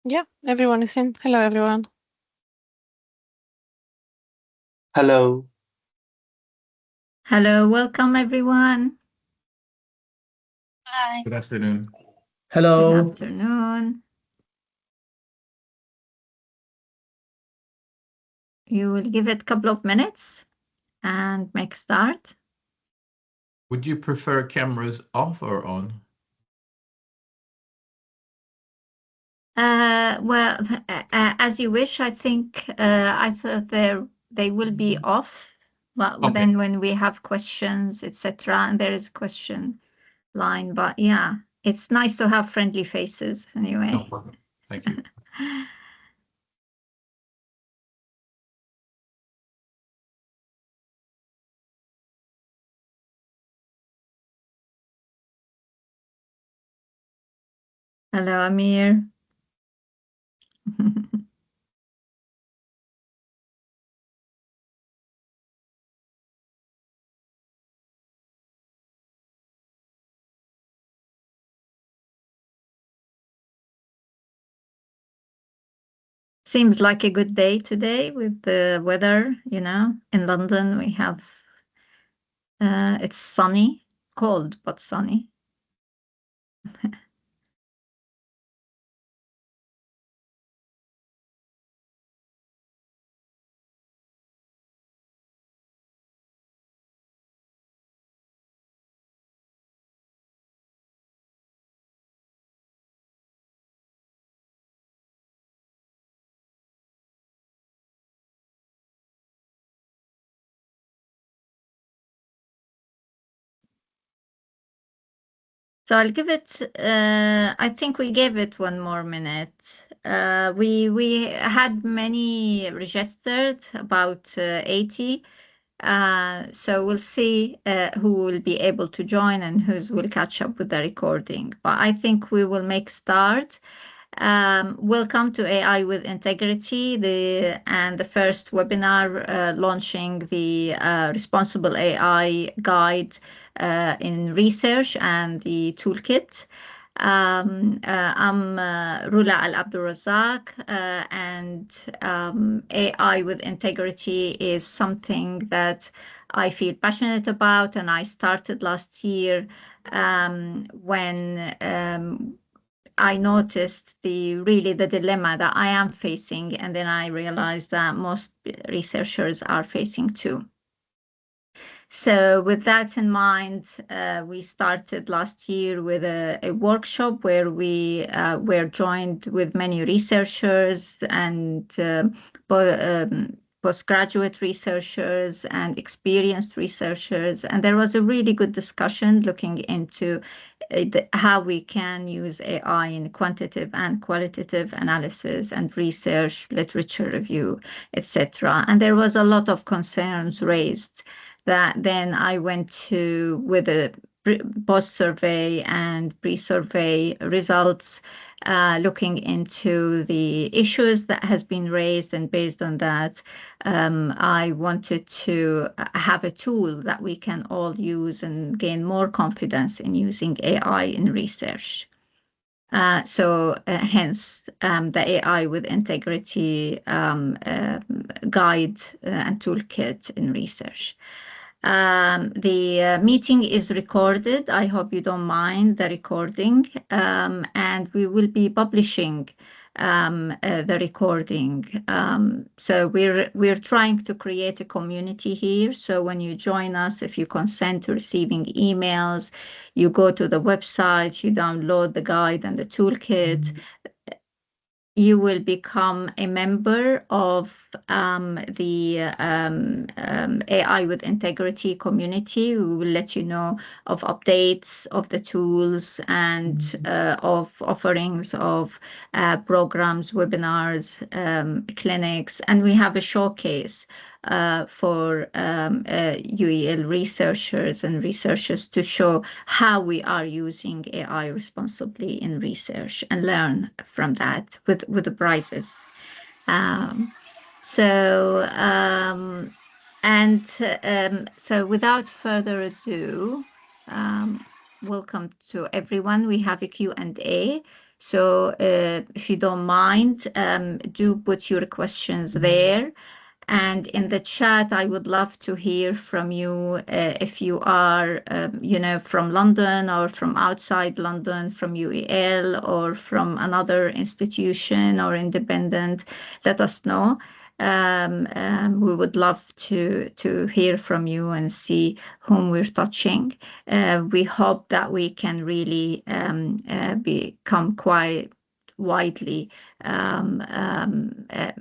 Yeah, everyone is in. Hello, everyone. Hello. Hello, welcome everyone. Hi. Good afternoon. Good Hello. afternoon. You will give it a couple of minutes and make start. Would you prefer cameras off or on? Well, as you wish. I think I thought they will be off, but Okay. then when we have questions, etc., and there is a question line. But yeah, it's nice to have friendly faces anyway. No problem. Thank you. Hello, Amir. Seems like a good day today with the weather, In London, we have it's sunny, cold, but sunny. So I'll give it, I think we gave it one more minute. We had many registered, about 80. So we'll see who will be able to join and who will catch up with the recording. But I think we will make start. Welcome to AI with Integrity, the first webinar launching the Responsible AI Guide in Research and the Toolkit. I'm Rula Al-Abdulrazak, and AI with Integrity is something that I feel passionate about, and I started last year when I noticed the dilemma that I am facing, and then I realized that most researchers are facing too. So with that in mind, we started last year with a workshop where we were joined with many researchers and postgraduate researchers and experienced researchers. And there was a really good discussion looking into how we can use AI in quantitative and qualitative analysis and research, literature review, etc. And there was a lot of concerns raised that then I went to with a post-survey and pre-survey results, looking into the issues that has been raised, and based on that, I wanted to have a tool that we can all use and gain more confidence in using AI in research. So hence the AI with Integrity guide and toolkit in research. The meeting is recorded. I hope you don't mind the recording, and we will be publishing the recording. So we're trying to create a community here. So when you join us, if you consent to receiving emails, you go to the website, you download the guide and the toolkit. You will become a member of the AI with Integrity community. We will let you know of updates of the tools and of offerings of programs, webinars, clinics, and we have a showcase for UEL researchers and researchers to show how we are using AI responsibly in research and learn from that with the prizes. So without further ado, welcome to everyone. We have a Q&A. So if you don't mind, do put your questions there. And in the chat, I would love to hear from you if you are, from London or from outside London, from UEL or from another institution or independent. Let us know. We would love to hear from you and see whom we're touching. We hope that we can really become quite widely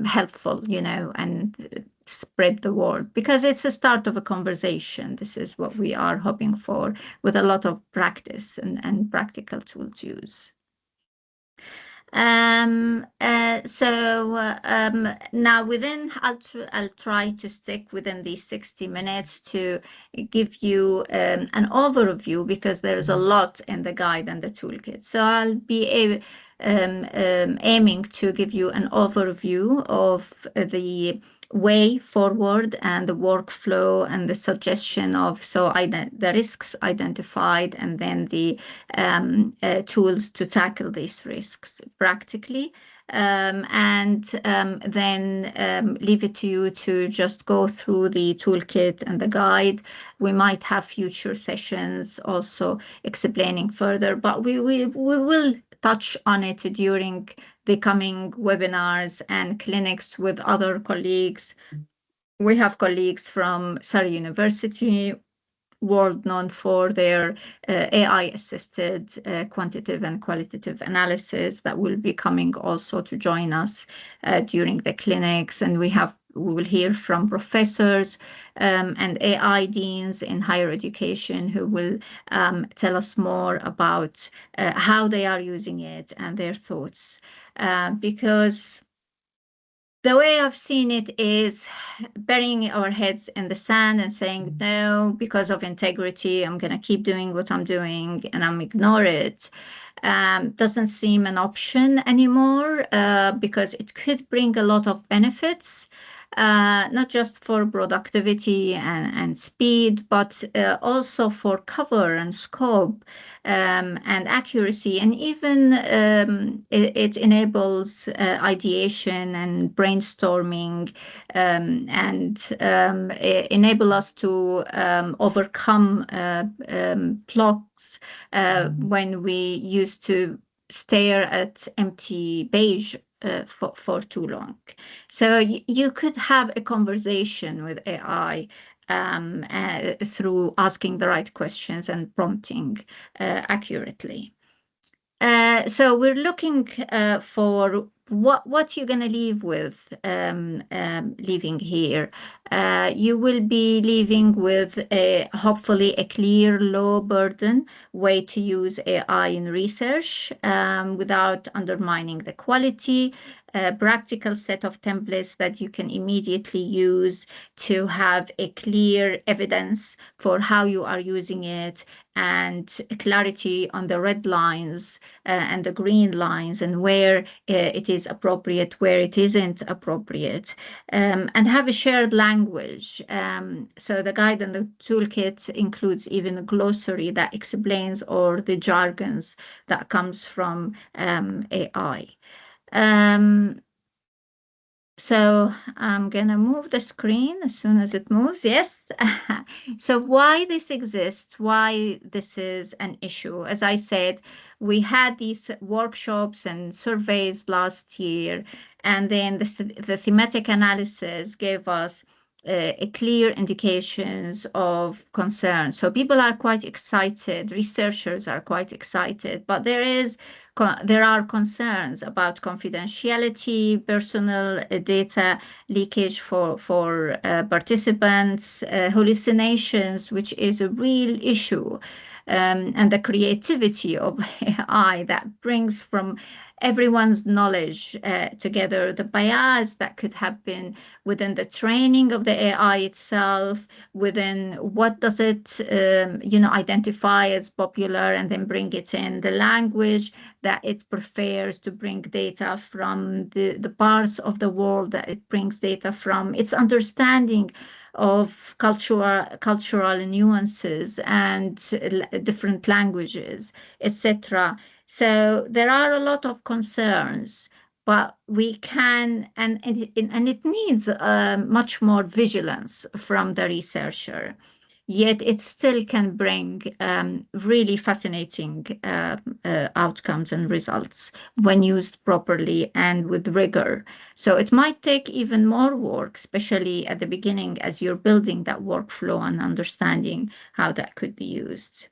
helpful, and spread the word, because it's a start of a conversation. This is what we are hoping for, with a lot of practice and practical tools use. Now I'll try to stick within these 60 minutes to give you an overview, because there is a lot in the guide and the toolkit. So I'll be aiming to give you an overview of the way forward and the workflow and the suggestion of the risks identified, and then the tools to tackle these risks practically. Then leave it to you to just go through the toolkit and the guide. We might have future sessions also explaining further, but we will touch on it during the coming webinars and clinics with other colleagues. We have colleagues from Surrey University, world known for their AI-assisted quantitative and qualitative analysis, that will be coming also to join us during the clinics. And we will hear from professors and AI deans in higher education, who will tell us more about how they are using it and their thoughts. Because the way I've seen it is burying our heads in the sand and saying, no, because of integrity, I'm going to keep doing what I'm doing and I'm ignore it. Doesn't seem an option anymore, because it could bring a lot of benefits, not just for productivity and speed, but also for cover and scope and accuracy. And even it enables ideation and brainstorming, and enable us to overcome blocks when we used to stare at empty beige for too long. So you could have a conversation with AI through asking the right questions and prompting accurately. So we're looking for what you're going to leave with leaving here. You will be leaving with hopefully a clear, low burden way to use AI in research without undermining the quality. A practical set of templates that you can immediately use to have a clear evidence for how you are using it, and clarity on the red lines and the green lines, and where it is appropriate, where it isn't appropriate, and have a shared language. So the guide and the toolkit includes even a glossary that explains all the jargons that comes from AI. So I'm gonna move the screen as soon as it moves. Yes. So why this exists, why this is an issue. As I said, we had these workshops and surveys last year, and then the thematic analysis gave us a clear indications of concern. So people are quite excited, researchers are quite excited, but there are concerns about confidentiality, personal data leakage for participants, hallucinations, which is a real issue, and the creativity of AI that brings from everyone's knowledge together, the bias that could happen within the training of the AI itself, within what does it identify as popular, and then bring it in the language that it prefers to bring data from, the parts of the world that it brings data from, its understanding of cultural nuances and different languages, etc. So there are a lot of concerns, but we can, and it needs much more vigilance from the researcher. Yet it still can bring really fascinating outcomes and results when used properly and with rigor. So it might take even more work, especially at the beginning as you're building that workflow and understanding how that could be used.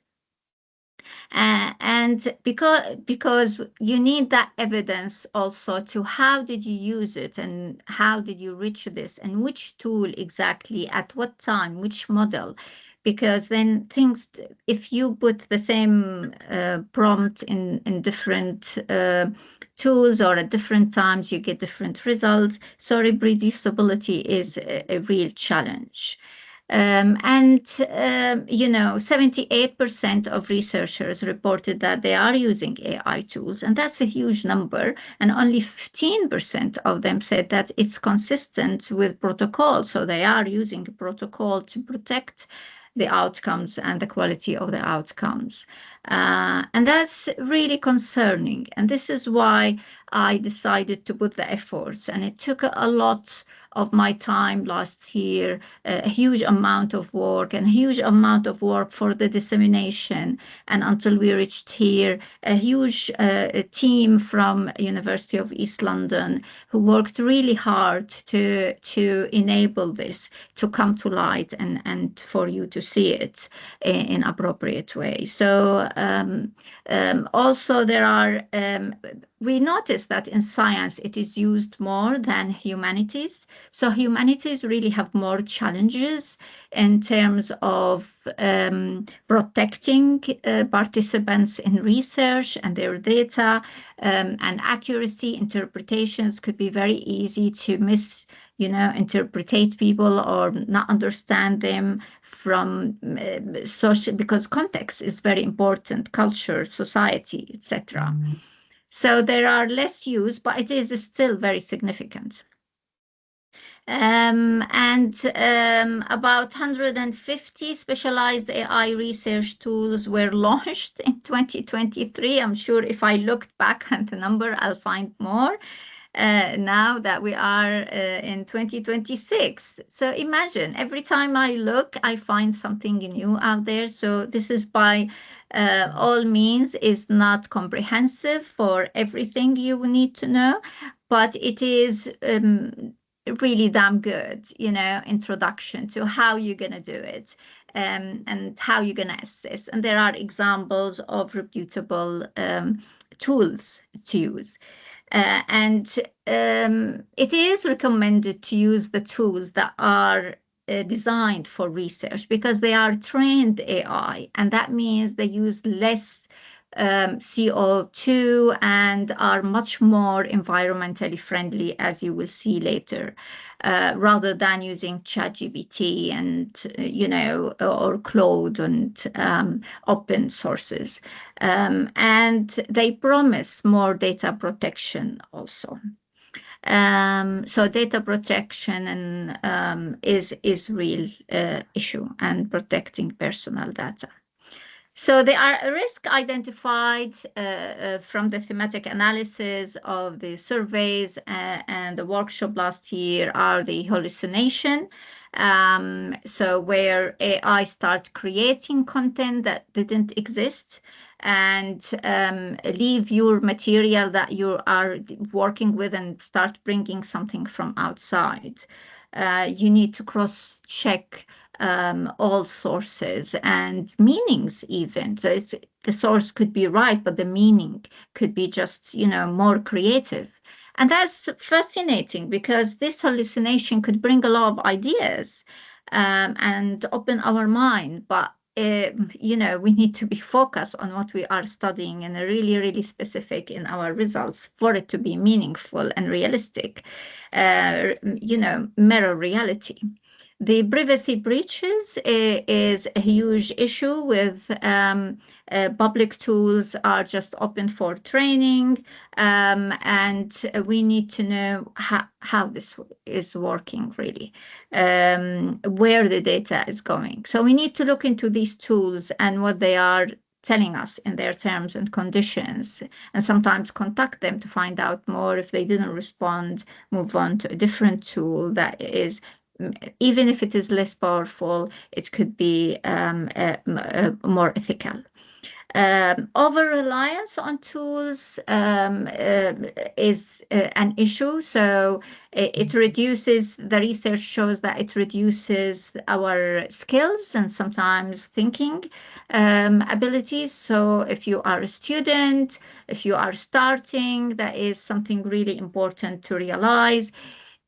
And because you need that evidence also to how did you use it and how did you reach this and which tool exactly at what time, which model, because then things, if you put the same prompt in different tools or at different times, you get different results. So reproducibility is a real challenge. And 78% of researchers reported that they are using AI tools, and that's a huge number. And only 15% of them said that it's consistent with protocol. So they are using a protocol to protect the outcomes and the quality of the outcomes. And that's really concerning. And this is why I decided to put the efforts. And it took a lot of my time last year, a huge amount of work and a huge amount of work for the dissemination. And until we reached here, a huge team from University of East London who worked really hard to enable this to come to light and for you to see it in appropriate way. So also there are, we noticed that in science it is used more than humanities. So humanities really have more challenges in terms of protecting participants in research and their data, and accuracy. Interpretations could be very easy to interpret people or not understand them from social, because context is very important, culture, society, etc. So there are less use, but it is still very significant. About 150 specialized AI research tools were launched in 2023. I'm sure if I looked back at the number, I'll find more. Now that we are in 2026. So imagine every time I look, I find something new out there. So this is by all means is not comprehensive for everything you need to know, but it is really damn good, introduction to how you're going to do it. And how you're going to assess. And there are examples of reputable tools to use. And it is recommended to use the tools that are designed for research because they are trained AI, and that means they use less CO2 and are much more environmentally friendly, as you will see later, rather than using ChatGPT and, or Claude and open sources. And they promise more data protection also. So data protection and is real issue, and protecting personal data. So there are risks identified from the thematic analysis of the surveys and the workshop last year are the hallucination. So where AI start creating content that didn't exist and leave your material that you are working with and start bringing something from outside. You need to cross-check all sources and meanings even. So the source could be right, but the meaning could be just, more creative. And that's fascinating because this hallucination could bring a lot of ideas and open our mind. But, we need to be focused on what we are studying and really, really specific in our results for it to be meaningful and realistic, mirror reality. The privacy breaches is a huge issue with public tools are just open for training, and we need to know how this is working really, where the data is going. So we need to look into these tools and what they are telling us in their terms and conditions, and sometimes contact them to find out more. If they didn't respond, move on to a different tool that is, even if it is less powerful, it could be more ethical. Over-reliance on tools is an issue. So it reduces, the research shows that it reduces our skills and sometimes thinking abilities. So if you are a student, if you are starting, that is something really important to realize.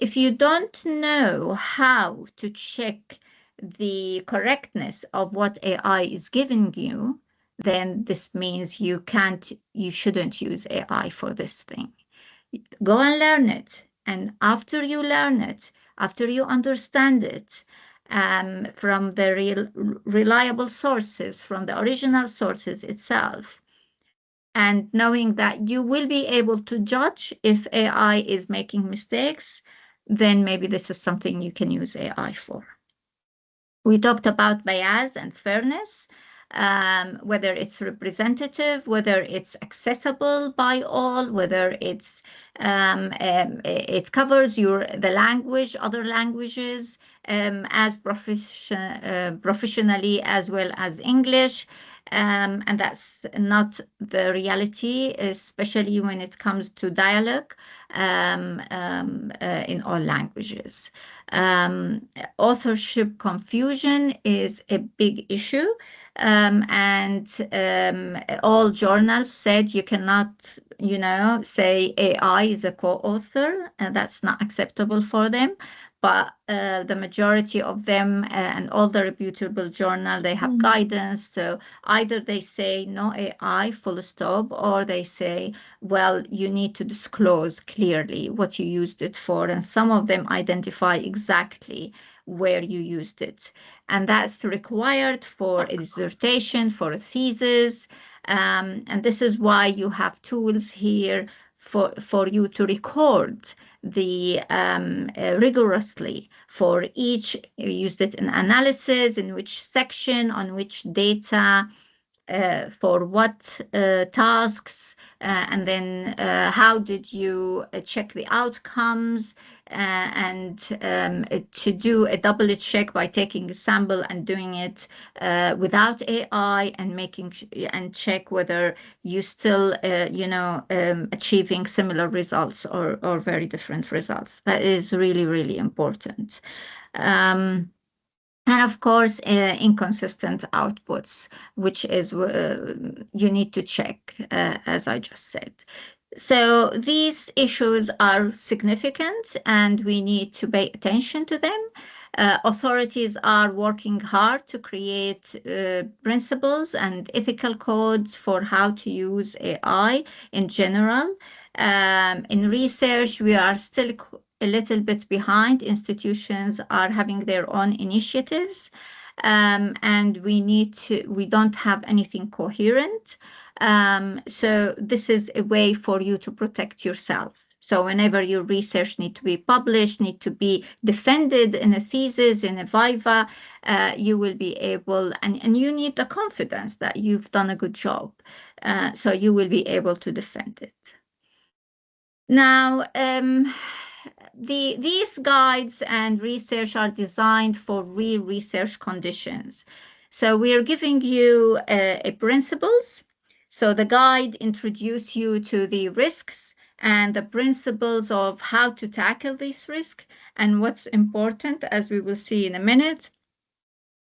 If you don't know how to check the correctness of what AI is giving you, then this means you shouldn't use AI for this thing. Go and learn it. And after you learn it, after you understand it, from the reliable sources, from the original sources itself, and knowing that you will be able to judge if AI is making mistakes, then maybe this is something you can use AI for. We talked about bias and fairness, whether it's representative, whether it's accessible by all, whether it covers the language, other languages, as professionally as well as English. And that's not the reality, especially when it comes to dialogue in all languages. Authorship confusion is a big issue. And all journals said you cannot, say AI is a co-author, and that's not acceptable for them. But the majority of them and all the reputable journal, they have guidance. So either they say no AI, full stop, or they say, well, you need to disclose clearly what you used it for. And some of them identify exactly where you used it. And that's required for a dissertation, for a thesis. And this is why you have tools here for you to record the rigorously for each. You used it in analysis, in which section, on which data, for what tasks, and then how did you check the outcomes, and to do a double check by taking a sample and doing it without AI, and and check whether you still achieving similar results or very different results. That is really, really important. And of course, inconsistent outputs, which is you need to check, as I just said. So these issues are significant, and we need to pay attention to them. Authorities are working hard to create principles and ethical codes for how to use AI in general. In research, we are still a little bit behind. Institutions are having their own initiatives, and we don't have anything coherent. So this is a way for you to protect yourself. So whenever your research needs to be published, need to be defended in a thesis, in a viva, you will be able, and you need the confidence that you've done a good job. So you will be able to defend it. Now, these guides and research are designed for real research conditions. So we are giving you principles. So the guide introduces you to the risks and the principles of how to tackle these risks and what's important, as we will see in a minute.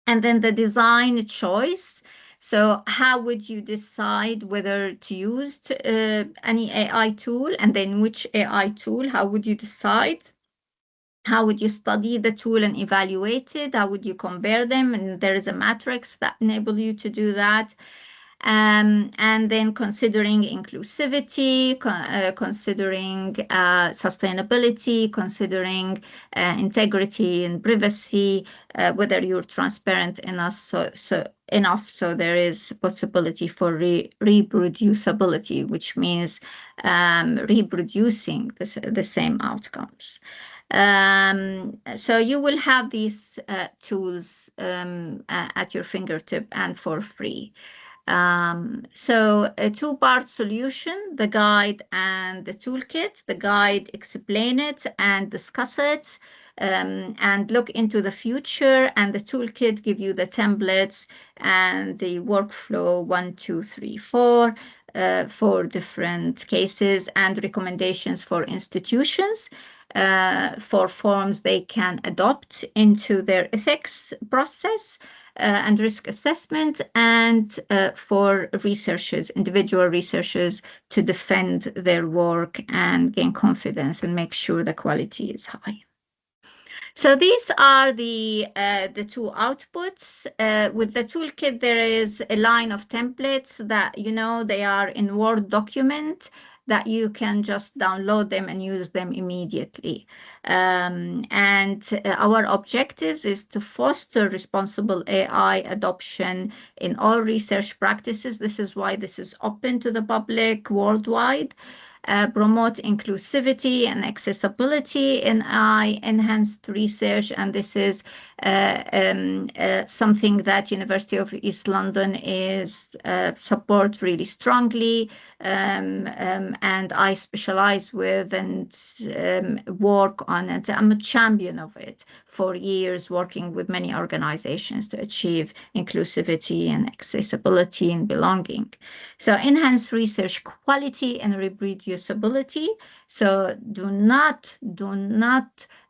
And then the design choice. So how would you decide whether to use any AI tool, and then which AI tool? How would you decide? How would you study the tool and evaluate it? How would you compare them? And there is a matrix that enables you to do that. And then considering inclusivity, considering sustainability, considering integrity and privacy, whether you're transparent enough, so there is possibility for reproducibility, which means reproducing the same outcomes. So you will have these tools at your fingertip and for free. So a two-part solution, the guide and the toolkit. The guide, explain it and discuss it, and look into the future, and the toolkit give you the templates and the workflow 1, 2, 3, 4 for different cases, and recommendations for institutions for forms they can adopt into their ethics process and risk assessment, and for researchers, individual researchers, to defend their work and gain confidence and make sure the quality is high. So these are the two outputs. With the toolkit, there is a line of templates that, they are in Word document that you can just download them and use them immediately. And our objectives is to foster responsible AI adoption in all research practices. This is why this is open to the public worldwide. Promote inclusivity and accessibility in AI-enhanced research, and this is something that University of East London is support really strongly, and I specialize with and work on it. I'm a champion of it for years, working with many organizations to achieve inclusivity and accessibility and belonging. So enhance research quality and reproducibility. So do not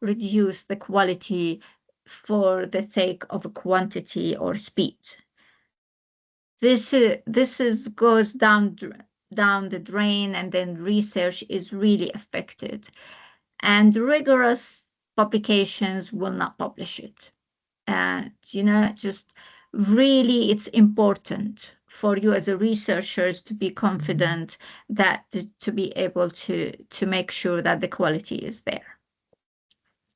reduce the quality for the sake of quantity or speed. This goes down the drain, and then research is really affected. And rigorous publications will not publish it. Just really, it's important for you as a researchers to be confident that to be able to make sure that the quality is there.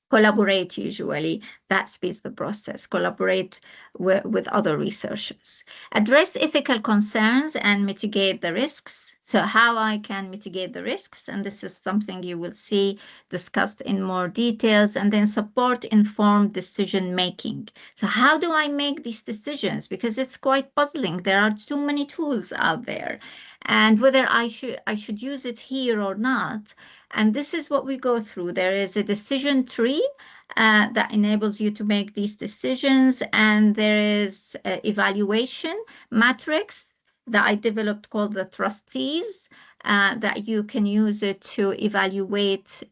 Collaborate, usually that speeds the process. Collaborate with other researchers. Address ethical concerns and mitigate the risks. So how I can mitigate the risks, and this is something you will see discussed in more details. And then support informed decision making. So how do I make these decisions? Because it's quite puzzling. There are too many tools out there, and whether I should use it here or not. And this is what we go through. There is a decision tree that enables you to make these decisions, and there is evaluation matrix that I developed called the trustees, that you can use it to evaluate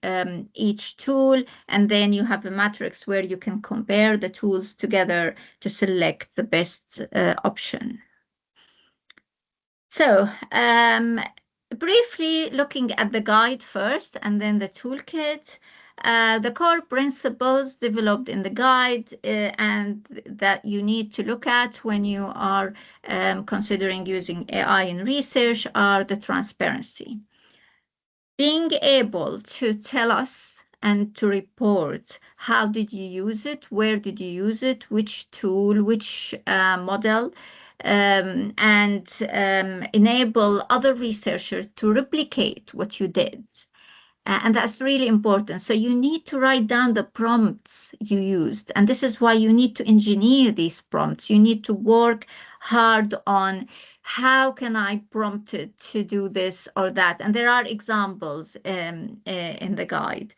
each tool, and then you have a matrix where you can compare the tools together to select the best option. So briefly looking at the guide first and then the toolkit. The core principles developed in the guide and that you need to look at when you are considering using AI in research are the transparency. Being able to tell us and to report how did you use it, where did you use it, which tool, which model, and enable other researchers to replicate what you did. And that's really important. So you need to write down the prompts you used. And this is why you need to engineer these prompts. You need to work hard on how can I prompt it to do this or that. And there are examples in the guide.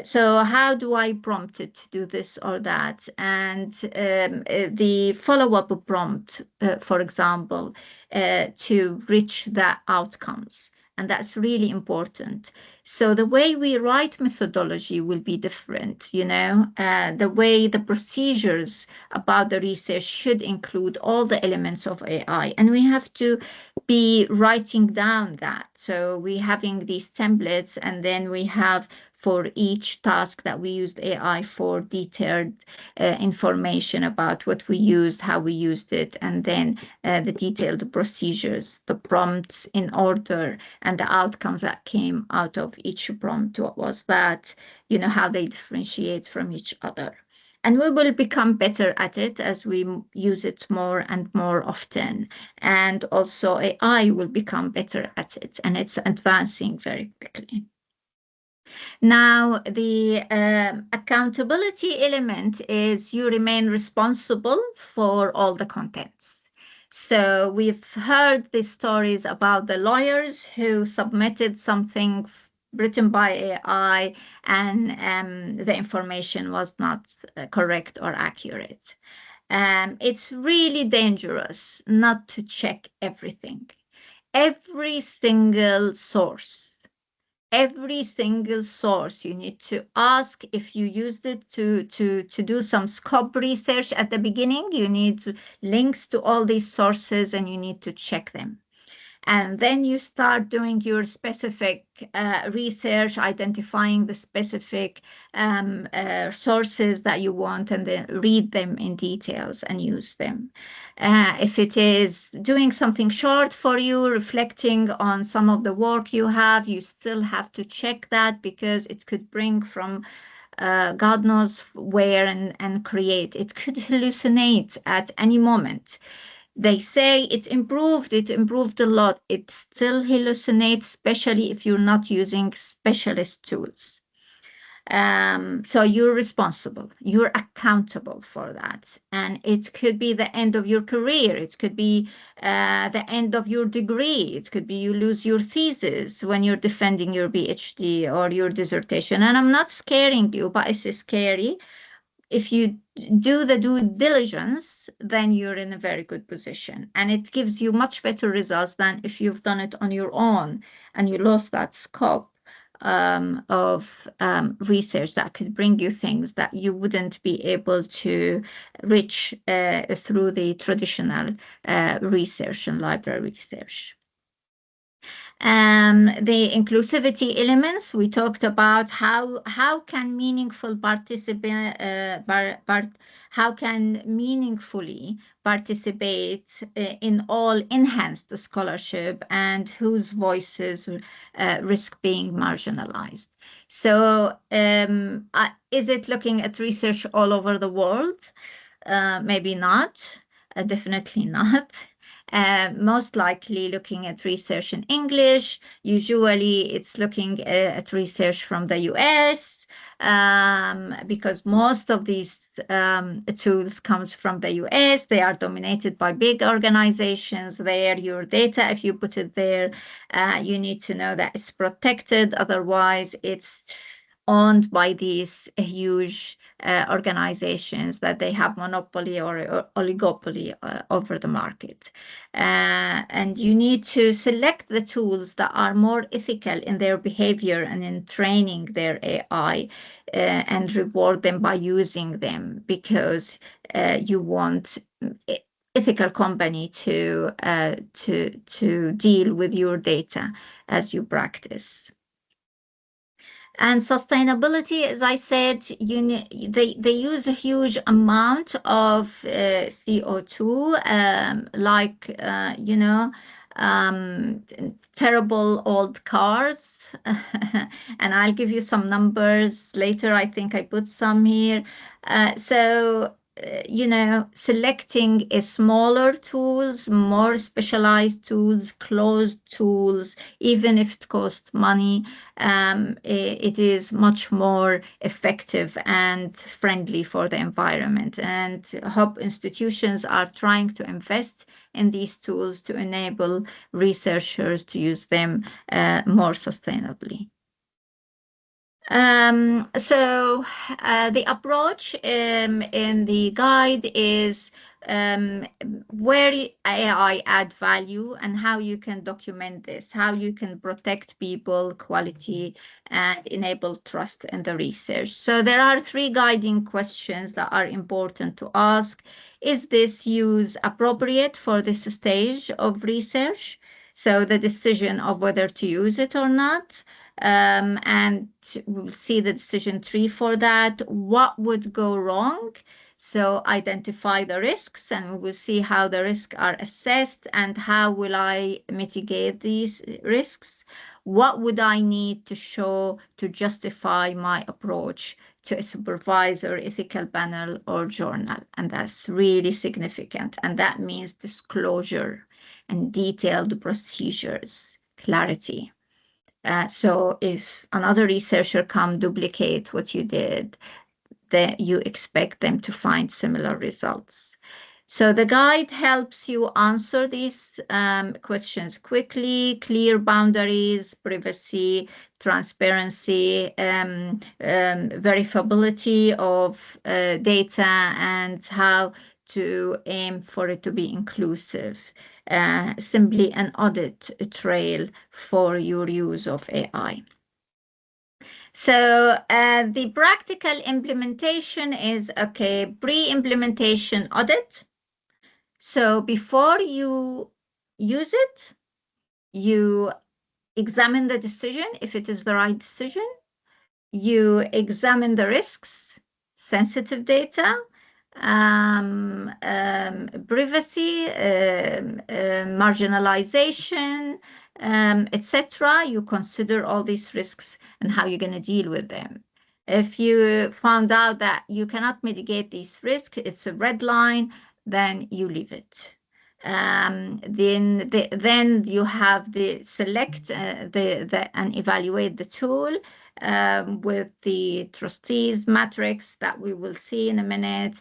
So how do I prompt it to do this or that? And the follow-up prompt, for example, to reach the outcomes. And that's really important. So the way we write methodology will be different, the way the procedures about the research should include all the elements of AI. And we have to be writing down that. So we having these templates, and then we have for each task that we used AI for detailed information about what we used, how we used it, and then the detailed procedures, the prompts in order, and the outcomes that came out of each prompt. What was that? How they differentiate from each other. And we will become better at it as we use it more and more often. And also AI will become better at it, and it's advancing very quickly. Now, the accountability element is you remain responsible for all the contents. So we've heard these stories about the lawyers who submitted something written by AI, and the information was not correct or accurate. It's really dangerous not to check everything. Every single source you need to ask. If you used it to do some scope research at the beginning, you need links to all these sources and you need to check them. And then you start doing your specific research, identifying the specific sources that you want, and then read them in details and use them. If it is doing something short for you, reflecting on some of the work you have, you still have to check that, because it could bring from God knows where, and create. It could hallucinate at any moment. They say it improved a lot. It still hallucinates, especially if you're not using specialist tools. So you're responsible, you're accountable for that. And it could be the end of your career. It could be the end of your degree. It could be you lose your thesis when you're defending your PhD or your dissertation. And I'm not scaring you, but it's scary. If you do the due diligence, then you're in a very good position. And it gives you much better results than if you've done it on your own and you lost that scope of research that could bring you things that you wouldn't be able to reach through the traditional research and library research. The inclusivity elements, we talked about how can meaningful how can meaningfully participate in all enhanced scholarship, and whose voices risk being marginalized. So is it looking at research all over the world? Maybe not, definitely not. Most likely looking at research in English. Usually it's looking at research from the US, because most of these tools comes from the US. They are dominated by big organizations there. Your data, if you put it there, you need to know that it's protected. Otherwise, it's owned by these huge organizations that they have monopoly or oligopoly over the market. And you need to select the tools that are more ethical in their behavior and in training their AI, and reward them by using them, because you want ethical company to deal with your data as you practice. And sustainability, as I said, they use a huge amount of CO2, terrible old cars. And I'll give you some numbers later. I think I put some here. Selecting a smaller tools, more specialized tools, closed tools, even if it costs money, it is much more effective and friendly for the environment. And hub institutions are trying to invest in these tools to enable researchers to use them more sustainably. The approach in the guide is where AI add value and how you can document this, how you can protect people, quality, and enable trust in the research. So there are 3 guiding questions that are important to ask. Is this use appropriate for this stage of research? So the decision of whether to use it or not. And we'll see the decision tree for that. What would go wrong? So identify the risks, and we will see how the risks are assessed and how will I mitigate these risks. What would I need to show to justify my approach to a supervisor, ethical panel, or journal? And that's really significant. And that means disclosure and detailed procedures, clarity. So if another researcher come duplicate what you did, then you expect them to find similar results. So the guide helps you answer these questions quickly, clear boundaries, privacy, transparency, verifiability of data, and how to aim for it to be inclusive. Simply an audit trail for your use of AI. So the practical implementation is, okay, pre-implementation audit. So before you use it, you examine the decision, if it is the right decision. You examine the risks, sensitive data, privacy, marginalization, etc. You consider all these risks and how you're going to deal with them. If you found out that you cannot mitigate these risks, it's a red line, then you leave it. Then you have the select and evaluate the tool with the trustees matrix that we will see in a minute,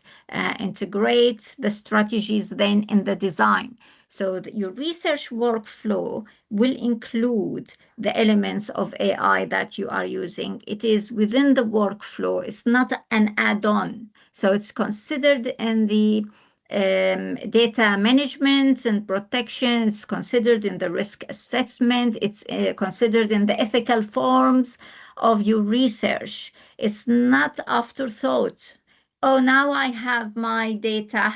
integrate the strategies then in the design. So that your research workflow will include the elements of AI that you are using. It is within the workflow. It's not an add-on. So it's considered in the data management and protection. It's considered in the risk assessment. It's considered in the ethical forms of your research. It's not afterthought. Oh, now I have my data.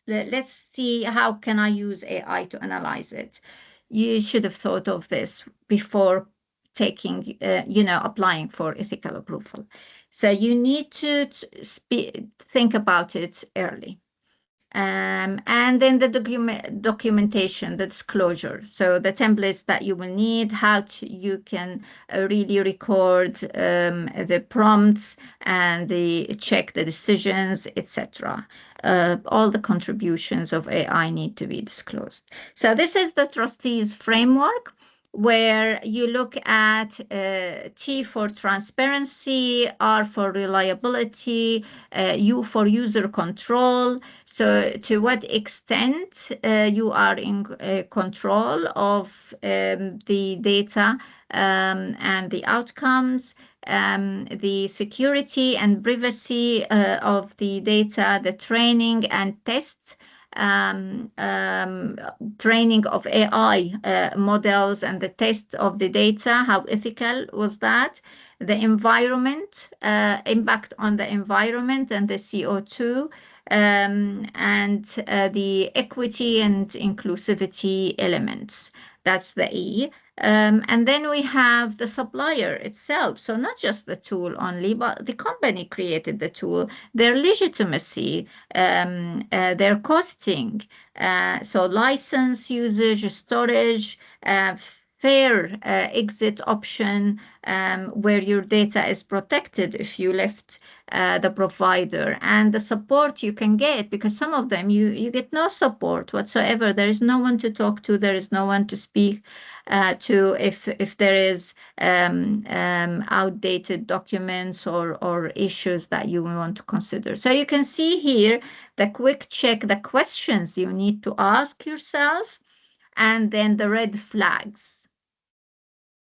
Let's see how can I use AI to analyze it. You should have thought of this before taking, applying for ethical approval. So you need to think about it early. And then the documentation, the disclosure. So the templates that you will need, you can really record the prompts and check the decisions, etc. All the contributions of AI need to be disclosed. So this is the trustees framework, where you look at T for transparency, R for reliability, U for user control. So to what extent you are in control of the data and the outcomes, the security and privacy of the data, the training and tests, training of AI models and the test of the data, how ethical was that? The environment, impact on the environment and the CO2, and the equity and inclusivity elements. That's the E. And then we have the supplier itself. So not just the tool only, but the company created the tool, their legitimacy, their costing. So license usage, storage, fair exit option, where your data is protected if you left the provider, and the support you can get, because some of them you get no support whatsoever. There is no one to talk to. There is no one to speak to if there is outdated documents or issues that you want to consider. So you can see here the quick check, the questions you need to ask yourself, and then the red flags.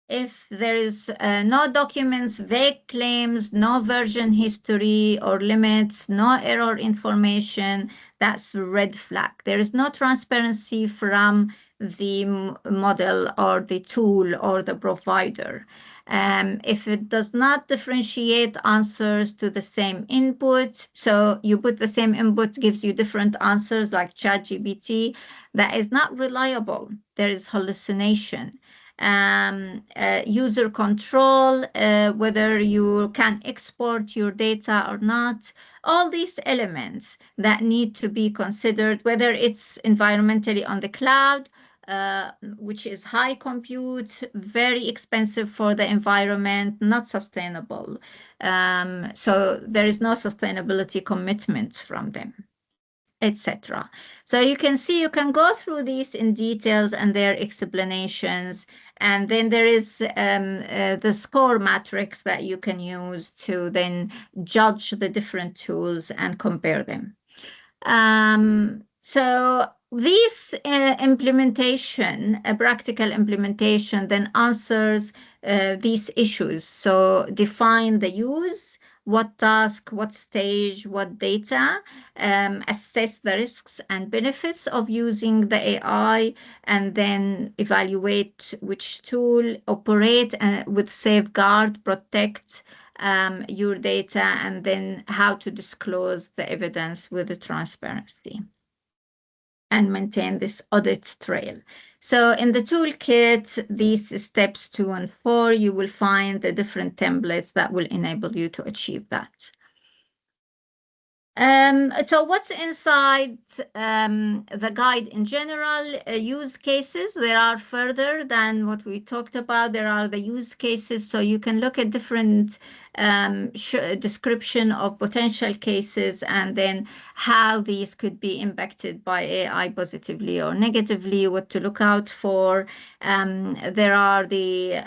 If there is no documents, vague claims, no version history or limits, no error information, that's a red flag. There is no transparency from the model or the tool or the provider. If it does not differentiate answers to the same input, so you put the same input, gives you different answers like ChatGPT, that is not reliable. There is hallucination. User control, whether you can export your data or not, all these elements that need to be considered, whether it's environmentally on the cloud, which is high compute, very expensive for the environment, not sustainable. So there is no sustainability commitment from them, etc. So you can see, you can go through these in details and their explanations. And then there is the score matrix that you can use to then judge the different tools and compare them. So this implementation, a practical implementation, then answers these issues. So define the use, what task, what stage, what data, assess the risks and benefits of using the AI, and then evaluate which tool operate with safeguard, protect your data, and then how to disclose the evidence with the transparency and maintain this audit trail. So in the toolkit, these steps 2 and 4, you will find the different templates that will enable you to achieve that. So what's inside the guide in general? Use cases. There are further than what we talked about. There are the use cases. So you can look at different description of potential cases and then how these could be impacted by AI positively or negatively, what to look out for. There are the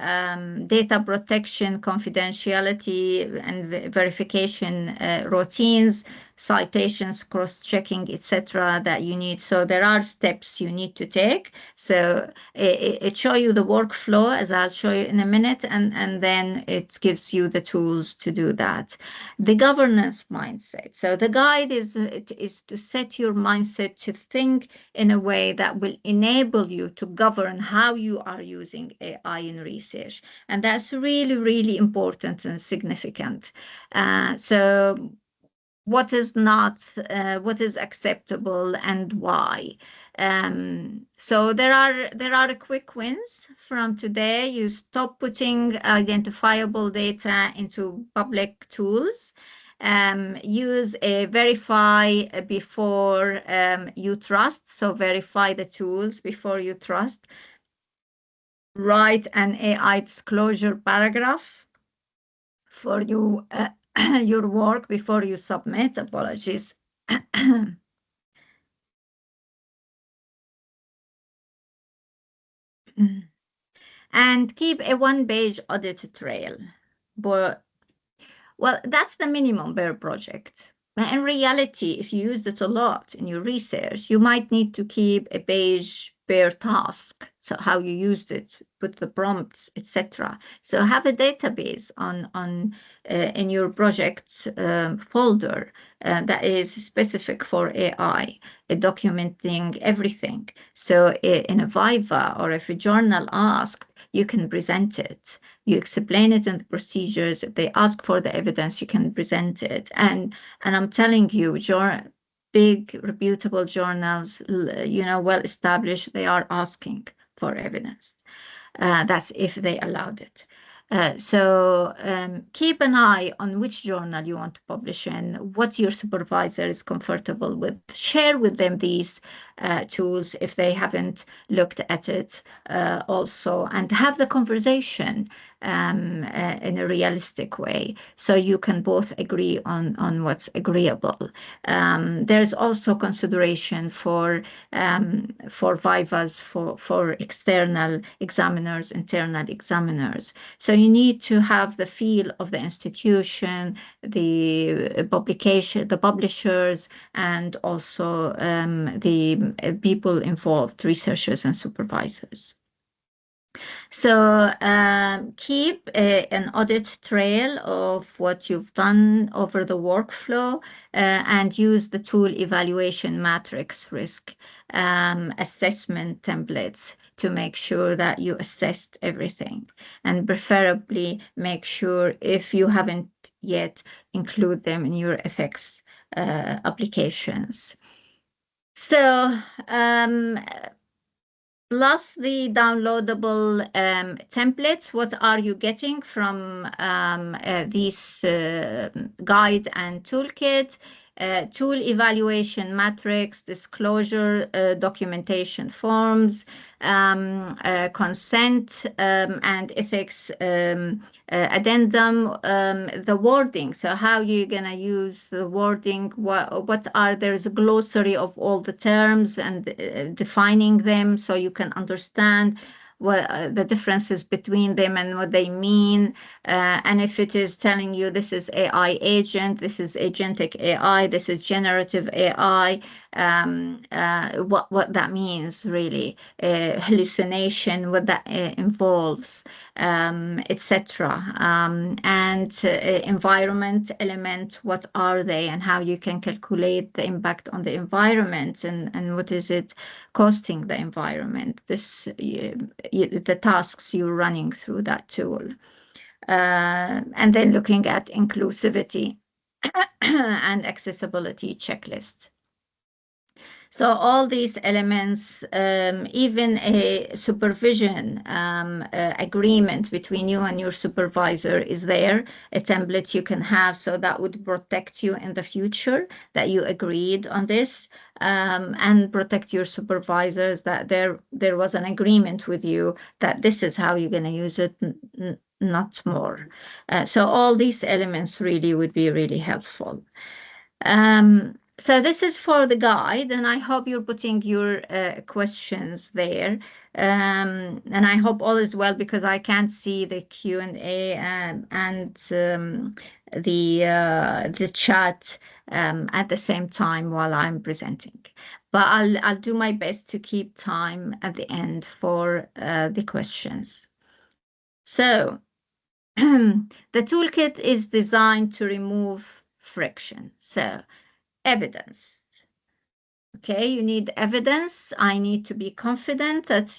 data protection, confidentiality, and verification routines, citations, cross-checking, etc. that you need. So there are steps you need to take. So it shows you the workflow, as I'll show you in a minute, and then it gives you the tools to do that. The governance mindset. So the guide is to set your mindset to think in a way that will enable you to govern how you are using AI in research. And that's really, really important and significant. So what is not, what is acceptable and why. So there are quick wins from today. You stop putting identifiable data into public tools. Use a verify before you trust. So verify the tools before you trust. Write an AI disclosure paragraph for you your work before you submit. Apologies. And keep a one-page audit trail. But, well, that's the minimum per project. But in reality, if you used it a lot in your research, you might need to keep a page per task. So how you used it, put the prompts, etc. So have a database in your project folder that is specific for AI, documenting everything. So in a Viva or if a journal asked, you can present it. You explain it in the procedures. If they ask for the evidence, you can present it. And I'm telling you, big reputable journals, well established, they are asking for evidence. That's if they allowed it. So keep an eye on which journal you want to publish in, what your supervisor is comfortable with. Share with them these tools if they haven't looked at it also, and have the conversation in a realistic way so you can both agree on what's agreeable. There's also consideration for Vivas, for external examiners, internal examiners. So you need to have the feel of the institution, the publication, the publishers, and also the people involved, researchers and supervisors. So keep an audit trail of what you've done over the workflow and use the tool evaluation matrix risk assessment templates to make sure that you assessed everything, and preferably make sure, if you haven't yet, include them in your ethics applications. So plus the downloadable templates, what are you getting from these guide and toolkit? Tool evaluation matrix, disclosure, documentation forms, consent and ethics addendum, the wording. So how you're going to use the wording, there's a glossary of all the terms and defining them so you can understand what the differences between them and what they mean. And if it is telling you this is AI agent, this is agentic AI, this is generative AI, what that means really, hallucination, what that involves, etc. And environment element, what are they and how you can calculate the impact on the environment, and what is it costing the environment, the tasks you're running through that tool. And then looking at inclusivity and accessibility checklist. So all these elements, even a supervision agreement between you and your supervisor is there, a template you can have, so that would protect you in the future, that you agreed on this, and protect your supervisors, that there was an agreement with you that this is how you're going to use it, not more. So all these elements really would be really helpful. So this is for the guide, and I hope you're putting your questions there. And I hope all is well, because I can't see the Q&A and the chat at the same time while I'm presenting. But I'll do my best to keep time at the end for the questions. So the toolkit is designed to remove friction. So evidence. Okay, you need evidence. I need to be confident that,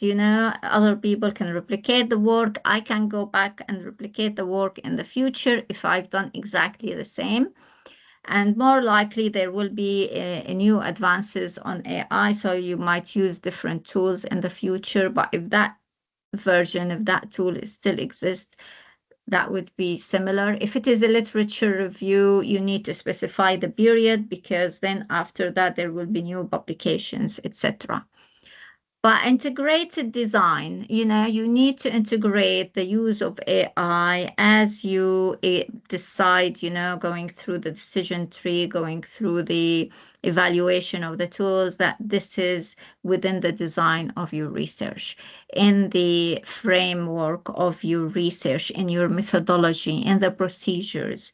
other people can replicate the work. I can go back and replicate the work in the future if I've done exactly the same. And more likely there will be new advances on AI, so you might use different tools in the future. But if that version of that tool still exists, that would be similar. If it is a literature review, you need to specify the period, because then after that there will be new publications, etc. But integrated design, you need to integrate the use of AI as you decide, going through the decision tree, going through the evaluation of the tools, that this is within the design of your research, in the framework of your research, in your methodology, in the procedures.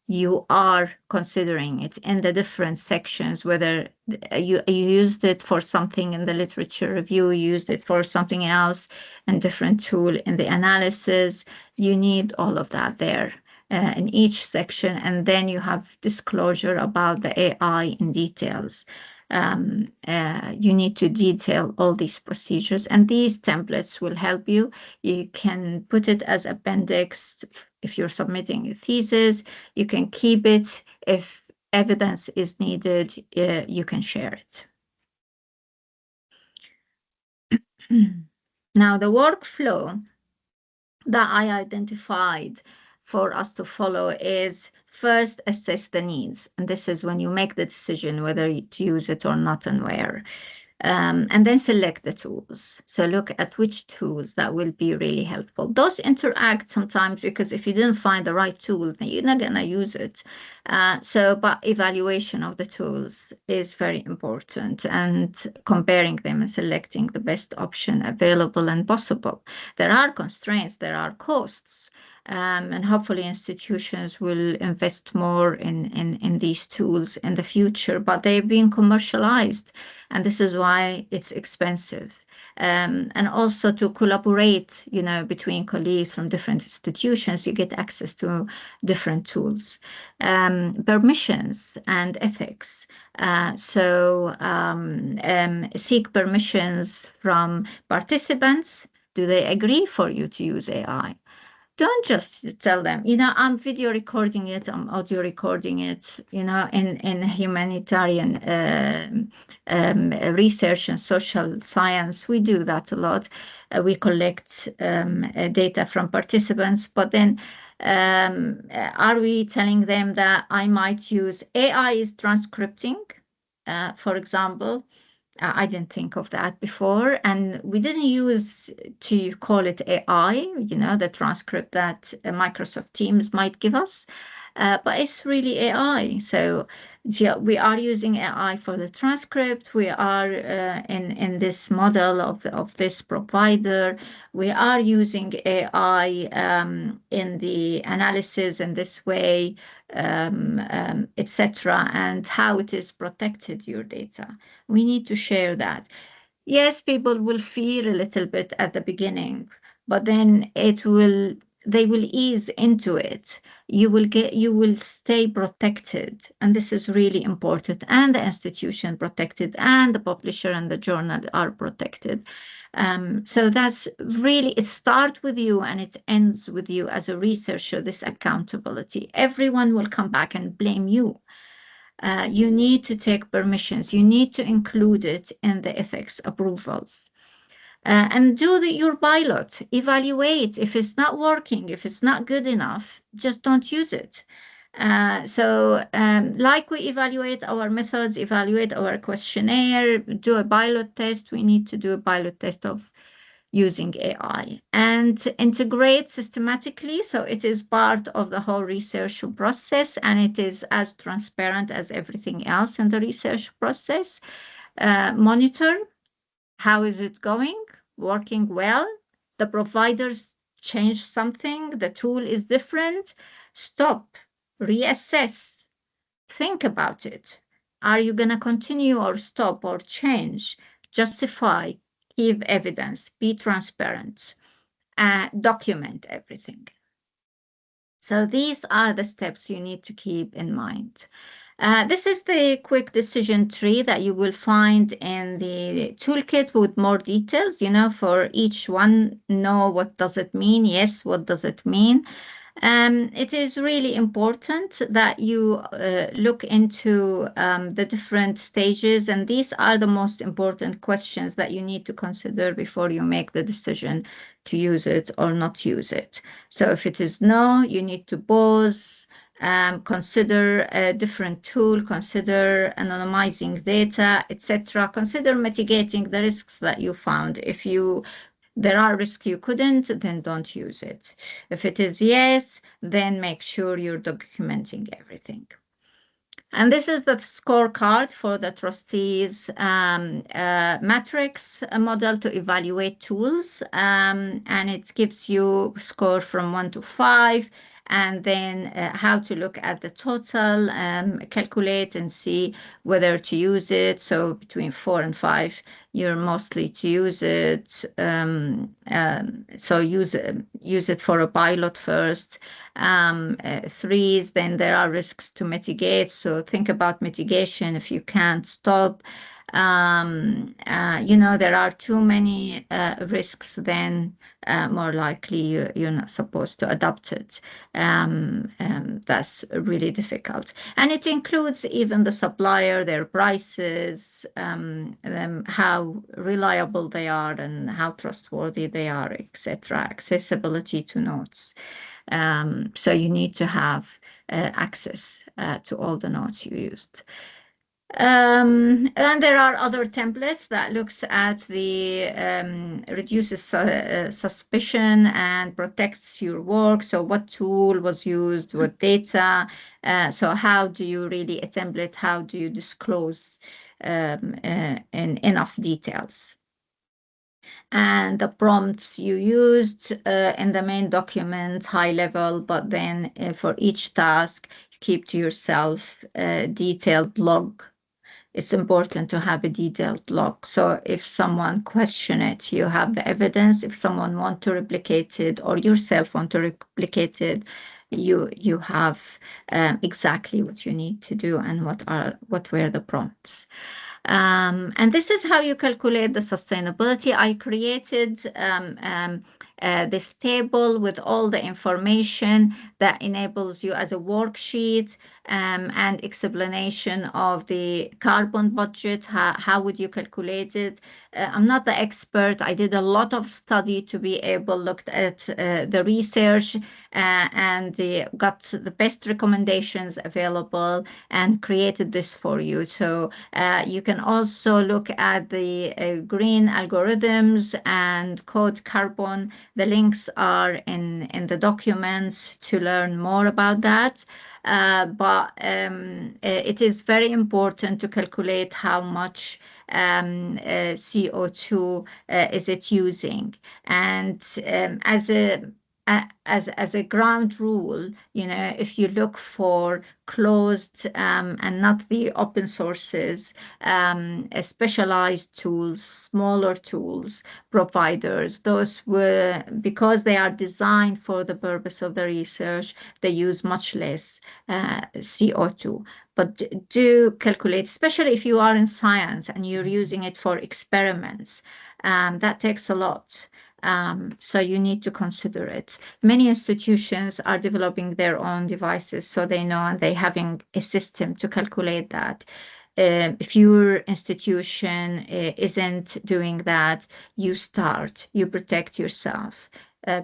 You are considering it in the different sections, whether you used it for something in the literature review, you used it for something else, and different tool in the analysis. You need all of that there in each section, and then you have disclosure about the AI in details. You need to detail all these procedures, and these templates will help you. You can put it as appendix if you're submitting a thesis. You can keep it. If evidence is needed, you can share it. Now, the workflow that I identified for us to follow is first assess the needs. And this is when you make the decision whether to use it or not and where. And then select the tools. So look at which tools that will be really helpful. Those interact sometimes, because if you didn't find the right tool, then you're not going to use it. But evaluation of the tools is very important, and comparing them and selecting the best option available and possible. There are constraints, there are costs. And hopefully institutions will invest more in these tools in the future, but they've been commercialized, and this is why it's expensive. And also to collaborate, between colleagues from different institutions, you get access to different tools. Permissions and ethics. Seek permissions from participants. Do they agree for you to use AI? Don't just tell them, I'm video recording it, I'm audio recording it, in humanitarian research and social science. We do that a lot. We collect data from participants, but then are we telling them that I might use AI is transcripting, for example? I didn't think of that before, and we didn't use to call it AI, the transcript that Microsoft Teams might give us, but it's really AI. So We are using AI for the transcript. We are in this model of this provider. We are using AI in the analysis in this way, etc., and how it is protected your data. We need to share that. Yes, people will fear a little bit at the beginning, but then they will ease into it. You will stay protected, and this is really important. And the institution protected, and the publisher and the journal are protected. So that's really, it starts with you and it ends with you as a researcher, this accountability. Everyone will come back and blame you. You need to take permissions. You need to include it in the ethics approvals. And do your pilot. Evaluate. If it's not working, if it's not good enough, just don't use it. Like we evaluate our methods, evaluate our questionnaire, do a pilot test, we need to do a pilot test of using AI and integrate systematically. So it is part of the whole research process, and it is as transparent as everything else in the research process. Monitor, how is it going? Working well? The providers change something, the tool is different. Stop, reassess, think about it. Are you going to continue or stop or change? Justify, give evidence, be transparent, document everything. So these are the steps you need to keep in mind. This is the quick decision tree that you will find in the toolkit with more details, for each one. No, what does it mean? Yes, what does it mean? It is really important that you look into the different stages, and these are the most important questions that you need to consider before you make the decision to use it or not use it. So if it is no, you need to pause, consider a different tool, consider anonymizing data, etc. Consider mitigating the risks that you found. If there are risks you couldn't, then don't use it. If it is yes, then make sure you're documenting everything. And this is the scorecard for the trustees matrix model to evaluate tools. And it gives you score from 1 to 5, and then how to look at the total, calculate and see whether to use it. So between 4 and 5, you're mostly to use it. So use it for a pilot first. 3s, then there are risks to mitigate. So think about mitigation. If you can't stop, there are too many risks, then more likely you're not supposed to adopt it. That's really difficult. And it includes even the supplier, their prices, how reliable they are and how trustworthy they are, etc. Accessibility to notes. So you need to have access to all the notes you used. And there are other templates that looks at the reduces suspicion and protects your work. So what tool was used, what data. So how do you really, a template, how do you disclose in enough details? And the prompts you used in the main document, high level, but then for each task, you keep to yourself a detailed log. It's important to have a detailed log. So if someone question it, you have the evidence. If someone want to replicate it or yourself want to replicate it, you have exactly what you need to do and what were the prompts. And this is how you calculate the sustainability. I created this table with all the information that enables you as a worksheet and explanation of the carbon budget. How would you calculate it? I'm not the expert. I did a lot of study to be able looked at the research and got the best recommendations available and created this for you. So you can also look at the green algorithms and code carbon. The links are in the documents to learn more about that. But it is very important to calculate how much CO2 is it using. And as a ground rule, if you look for closed and not the open sources, specialized tools, smaller tools, providers, those were, because they are designed for the purpose of the research, they use much less CO2. But do calculate, especially if you are in science and you're using it for experiments, that takes a lot. So you need to consider it. Many institutions are developing their own devices, so they know, and they're having a system to calculate that. If your institution isn't doing that, you protect yourself.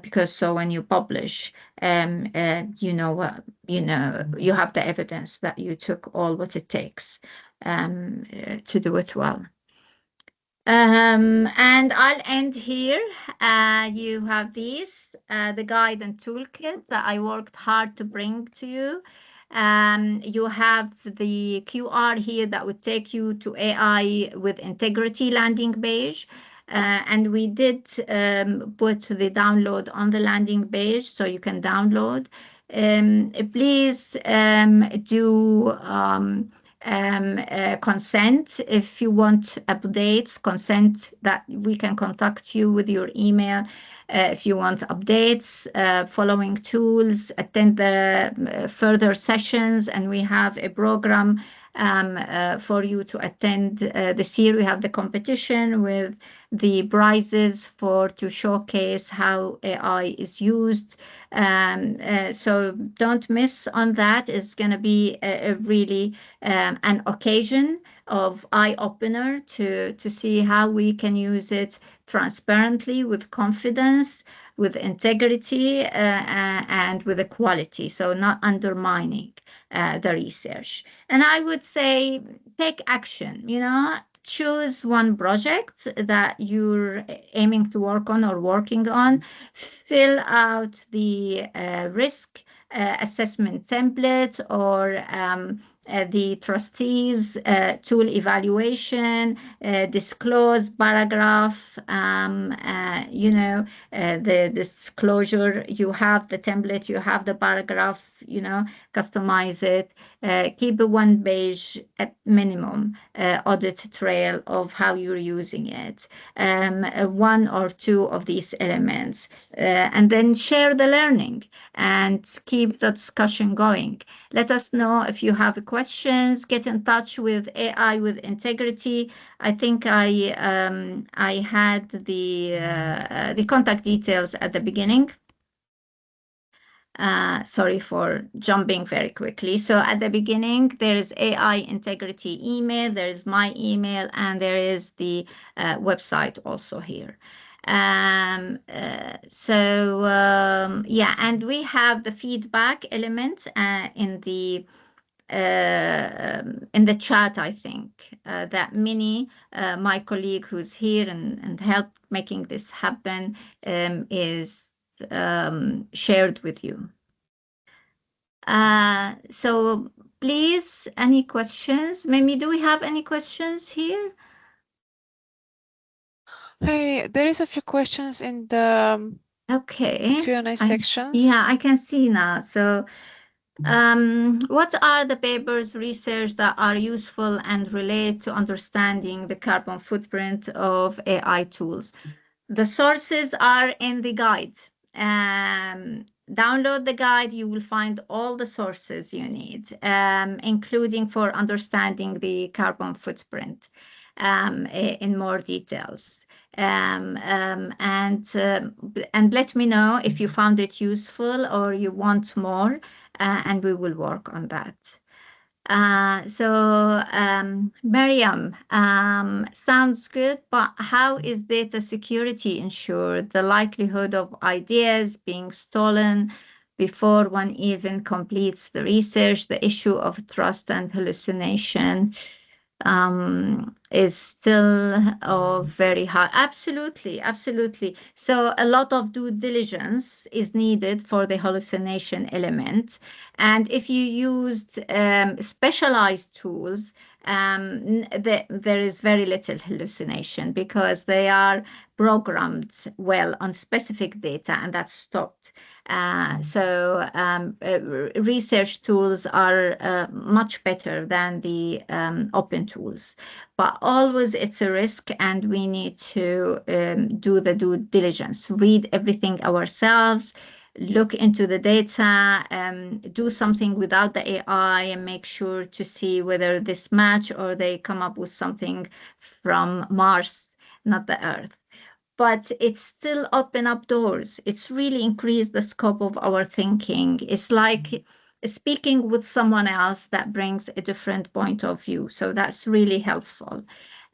Because so when you publish, you have the evidence that you took all what it takes to do it well. And I'll end here. You have these, the guide and toolkit that I worked hard to bring to you. You have the QR here that would take you to AI with integrity landing page. And we did put the download on the landing page, so you can download. Please do consent if you want updates, consent that we can contact you with your email. If you want updates, following tools, attend the further sessions, and we have a program for you to attend. This year we have the competition with the prizes to showcase how AI is used. So don't miss on that. It's going to be a really an occasion of eye-opener to see how we can use it transparently, with confidence, with integrity, and with equality, so not undermining the research. And I would say take action, choose one project that you're aiming to work on or working on, fill out the risk assessment template, or the trustees tool evaluation, disclose paragraph, the disclosure, you have the template, you have the paragraph, customize it, keep a 1 page at minimum audit trail of how you're using it, 1 or 2 of these elements, and then share the learning and keep the discussion going. Let us know if you have questions. Get in touch with AI with Integrity. I think I had the contact details at the beginning. Sorry for jumping very quickly. So at the beginning, there is AI Integrity email, there is my email, and there is the website also here. Yeah, and we have the feedback element in the chat, I think, that Minnie, my colleague who's here and helped making this happen, is shared with you. So please, any questions? Maybe do we have any questions here? Hey, there is a few questions in the Okay. Q&A sections. Yeah, I can see now. So what are the papers research that are useful and relate to understanding the carbon footprint of AI tools? The sources are in the guide. Download the guide, you will find all the sources you need, including for understanding the carbon footprint in more details. And let me know if you found it useful or you want more, and we will work on that. Miriam, sounds good, but how is data security ensured? The likelihood of ideas being stolen before one even completes the research, the issue of trust and hallucination. is still very high. Absolutely, absolutely. So a lot of due diligence is needed for the hallucination element. And if you used specialized tools, there is very little hallucination because they are programmed well on specific data, and that's stopped. Research tools are much better than the open tools, but always it's a risk, and we need to do the due diligence, read everything ourselves, look into the data, do something without the AI, and make sure to see whether this match or they come up with something from Mars, not the Earth. But it's still open up doors. It's really increased the scope of our thinking. It's like speaking with someone else that brings a different point of view. So that's really helpful.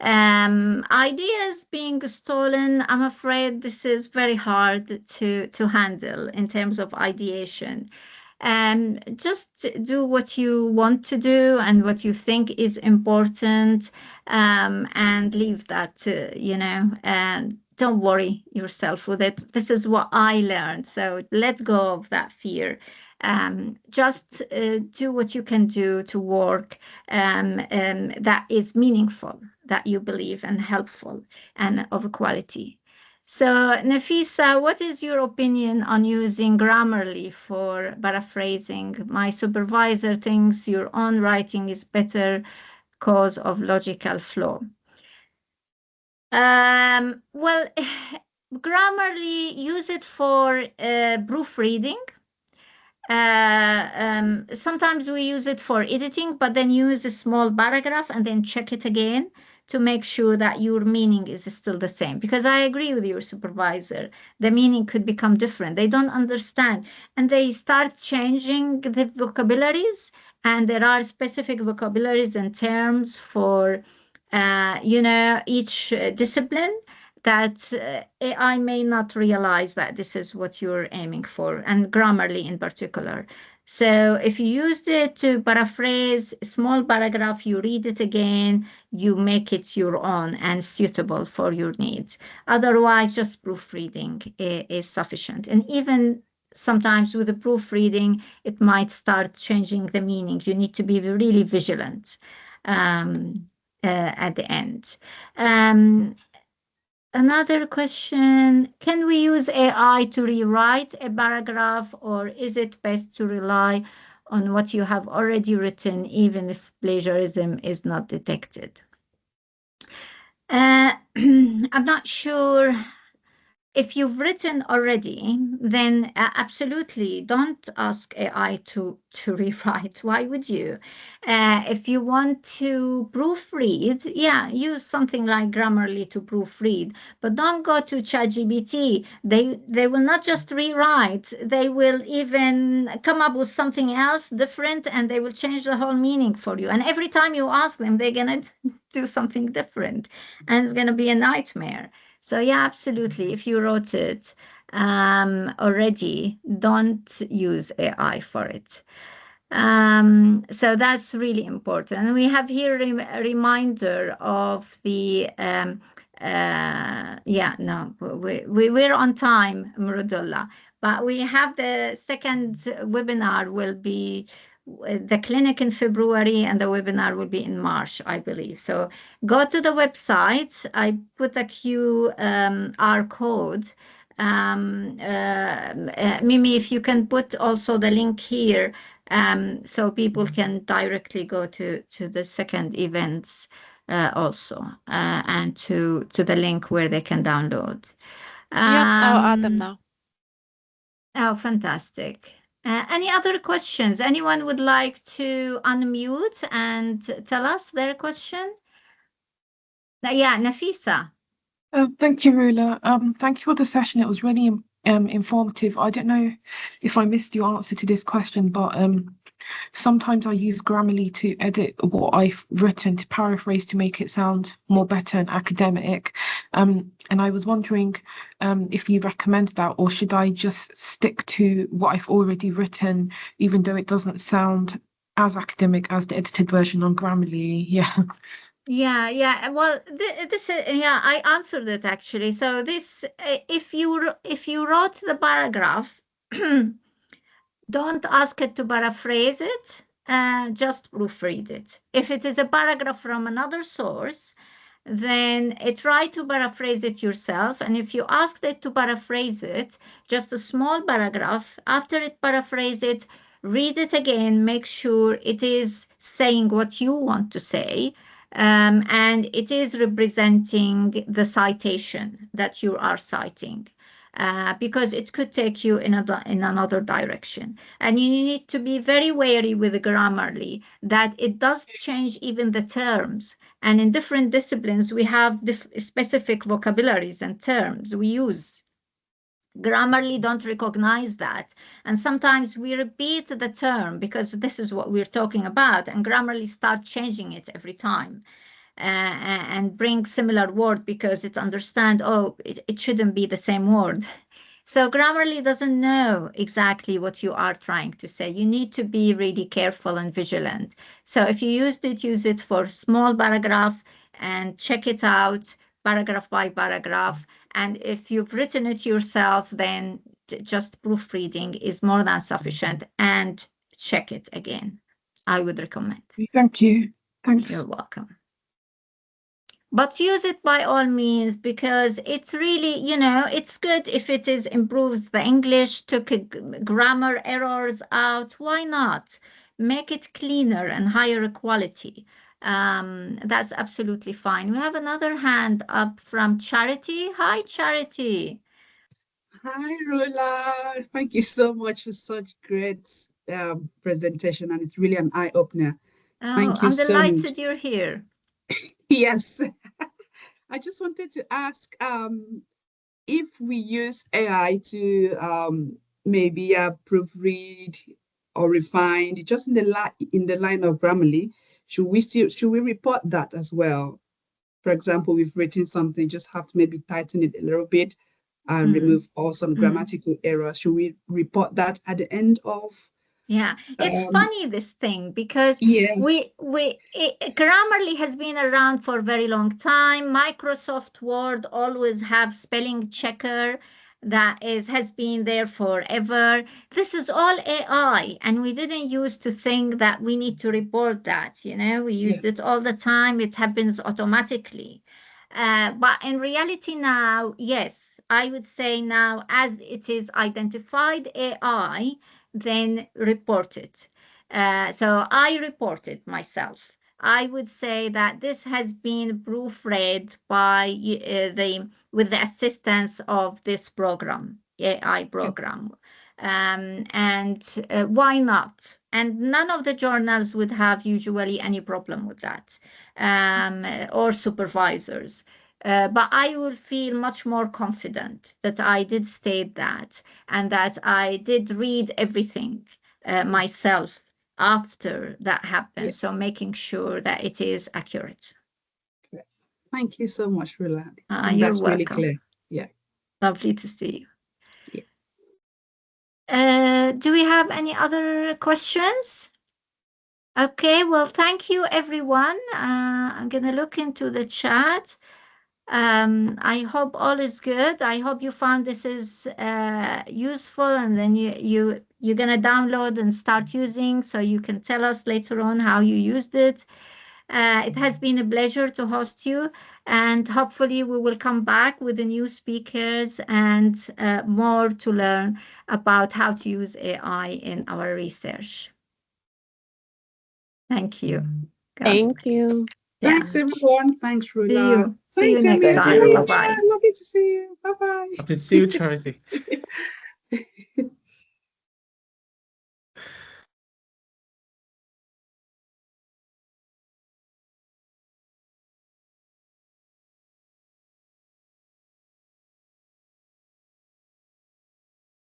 Ideas being stolen, I'm afraid this is very hard to handle in terms of ideation. Just do what you want to do and what you think is important, and leave that and don't worry yourself with it. This is what I learned. So let go of that fear. Just do what you can do to work that is meaningful, that you believe, and helpful, and of quality. So, Nafisa, what is your opinion on using Grammarly for paraphrasing? My supervisor thinks your own writing is better cause of logical flow. Well, Grammarly, use it for proofreading. Sometimes we use it for editing, but then use a small paragraph and then check it again to make sure that your meaning is still the same. Because I agree with your supervisor, the meaning could become different. They don't understand, and they start changing the vocabularies, and there are specific vocabularies and terms for, each discipline that AI may not realize that this is what you're aiming for, and Grammarly in particular. So if you used it to paraphrase a small paragraph, you read it again, you make it your own and suitable for your needs. Otherwise, just proofreading is sufficient. And even sometimes with the proofreading, it might start changing the meaning. You need to be really vigilant at the end. Another question, can we use AI to rewrite a paragraph, or is it best to rely on what you have already written, even if plagiarism is not detected? I'm not sure. If you've written already, then absolutely don't ask AI to rewrite. Why would you? If you want to proofread, yeah, use something like Grammarly to proofread, but don't go to ChatGPT. They will not just rewrite, they will even come up with something else different, and they will change the whole meaning for you. And every time you ask them, they're going to do something different, and it's going to be a nightmare. So yeah, absolutely. If you wrote it already, don't use AI for it. So that's really important. And we have here a reminder of the, we're on time, Murudullah, but we have the second webinar will be the clinic in February, and the webinar will be in March, I believe. So go to the website. I put a QR code. Mimi, if you can put also the link here, so people can directly go to the second events also, and to the link where they can download. Yeah, I'll add them now. Oh, fantastic. Any other questions? Anyone would like to unmute and tell us their question? Yeah, Nafisa. Thank you, Rula. Thank you for the session. It was really informative. I don't know if I missed your answer to this question, but sometimes I use Grammarly to edit what I've written, to paraphrase, to make it sound more better and academic. And I was wondering if you recommend that, or should I just stick to what I've already written, even though it doesn't sound as academic as the edited version on Grammarly? Yeah. Yeah. Well, this yeah, I answered it actually. So this, if you wrote the paragraph, don't ask it to paraphrase it. Just proofread it. If it is a paragraph from another source, then try to paraphrase it yourself. And if you asked it to paraphrase it, just a small paragraph, after it paraphrase it, read it again, make sure it is saying what you want to say, and it is representing the citation that you are citing. Because it could take you in another direction. And you need to be very wary with Grammarly that it does change even the terms. And in different disciplines, we have specific vocabularies and terms we use. Grammarly don't recognize that. And sometimes we repeat the term because this is what we're talking about, and Grammarly start changing it every time. And bring similar word because it understand, oh, it shouldn't be the same word. So Grammarly doesn't know exactly what you are trying to say. You need to be really careful and vigilant. So if you used it, use it for small paragraph and check it out paragraph by paragraph. And if you've written it yourself, then just proofreading is more than sufficient, and check it again. I would recommend. Thank you. Thanks. You're welcome. But use it by all means, because it's really, it's good if it improves the English, took grammar errors out. Why not? Make it cleaner and higher quality. That's absolutely fine. We have another hand up from Charity. Hi, Charity. Hi, Rula. Thank you so much for such great presentation, and it's really an eye-opener. Oh, Thank you I'm so much. delighted you're here. Yes. I just wanted to ask if we use AI to maybe proofread or refine, just in the line of Grammarly, should we report that as well? For example, we've written something, just have to maybe tighten it a little bit and remove all some grammatical errors. Should we report that at the end of? Yeah, it's funny, this thing, because Yeah. Grammarly has been around for a very long time. Microsoft Word always have spelling checker that has been there forever. This is all AI, and we didn't used to think that we need to report that. We used it all the time. It happens automatically. But in reality now, yes, I would say now, as it is identified AI, then report it. So I reported myself. I would say that this has been proofread by with the assistance of this program, AI program. And why not? And none of the journals would have usually any problem with that, or supervisors. But I will feel much more confident that I did state that, and that I did read everything myself after that happened. Yeah. So making sure that it is accurate. Thank you so much, Rula. You're That's really welcome. clear. Yeah. Lovely to see you. Yeah. Do we have any other questions? Okay, well, thank you, everyone. I'm going to look into the chat. I hope all is good. I hope you found this is useful, and then you're going to download and start using, so you can tell us later on how you used it. It has been a pleasure to host you, and hopefully we will come back with the new speakers and more to learn about how to use AI in our research. Thank you. Thank you. Thanks, everyone. Thanks, Rula. See you. See you Thanks, next Emily. time. Bye-bye. Lovely to see you. Bye-bye. Happy to see you, Charity.